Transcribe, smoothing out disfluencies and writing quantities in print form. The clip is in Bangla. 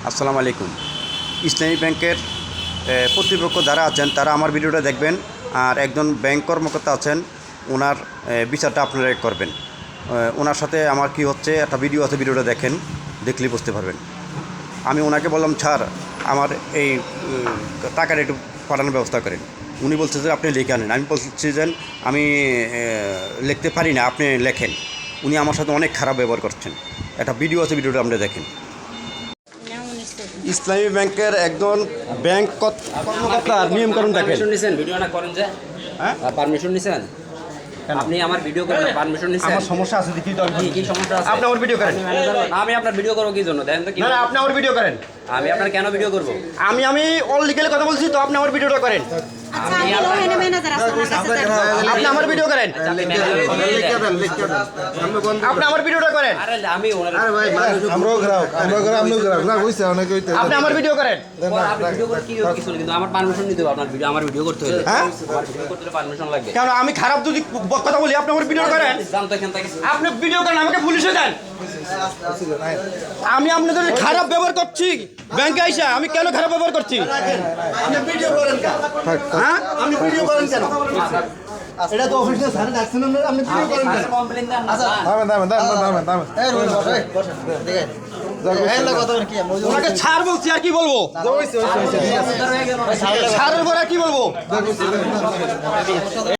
আসসালামু আলাইকুম। ইসলামী ব্যাংকের কর্তৃপক্ষ যারা আছেন তারা আমার ভিডিওটা দেখবেন, আর একজন ব্যাংক কর্মকর্তা আছেন, ওনার বিচারটা আপনারা করবেন। ওনার সাথে আমার কি হচ্ছে একটা ভিডিও আছে, ভিডিওটা দেখেন, দেখলেই বুঝতে পারবেন। আমি ওনাকে বললাম, স্যার আমার এই টাকাটা একটু পাঠানোর ব্যবস্থা করেন। উনি বলছে যে আপনি লিখে আনেন। আমি বলছি যে আমি লিখতে পারি না, আপনি লেখেন। উনি আমার সাথে অনেক খারাপ ব্যবহার করছেন। একটা ভিডিও আছে, ভিডিওটা আপনারা দেখেন। ইসলামী ব্যাংকের একজন ব্যাংক কর্মকর্তার নিয়মকানুন দেখেন। পারমিশন নিছেন ভিডিও না করেন যে? হ্যাঁ, পারমিশন নিছেন? আপনি আমার ভিডিও করার পারমিশন নিছেন? আমার সমস্যা আছে, দেখি তো আমি। কি সমস্যা আছে? আপনি আমার ভিডিও করেন। আমি আপনার ভিডিও করব কি জন্য? দেখেন তো কি? না, আপনি আমার ভিডিও করেন। আমি আপনার কেন ভিডিও করব? আমি অল লিগ্যালি কথা বলছি, তো আপনি আমার ভিডিওটা করেন। আপনি আমার ভিডিও করেন। আপনি আমার ভিডিওটা করেন। আরে আমি ওনার আপনি আমার ভিডিও করেন। আপনি ভিডিও করে কি কিছু না, কিন্তু আমার পারমিশন নিতে হবে। আপনার ভিডিও আমার ভিডিও করতে হবে। হ্যাঁ, আমার ভিডিও করতে পারমিশন লাগবে। কেন আমি খারাপ যদি কথা বলি, আপনি আমার ভিডিও করেন। জানতো এখান থেকে আপনি ভিডিও করেন, আমাকে পুলিশে দেন। আমি আপনাদের খারাপ ব্যবহার করছি ব্যাংকে আইসা? আমি কেন খারাপ ব্যবহার করছি? আপনি ভিডিও করেন কেন? হ্যাঁ, আপনি ভিডিও করেন কেন? এটা তো অফিসে স্যার ডাকছেন, আপনি ভিডিও করেন কেন? কমপ্লেইন দেন। আচ্ছা এই রোল বসে দেখে এই লোক কথা কি ওনাকে ছাড় বলছি, আর কি বলবো? ছাড়ের পর আর কি বলবো?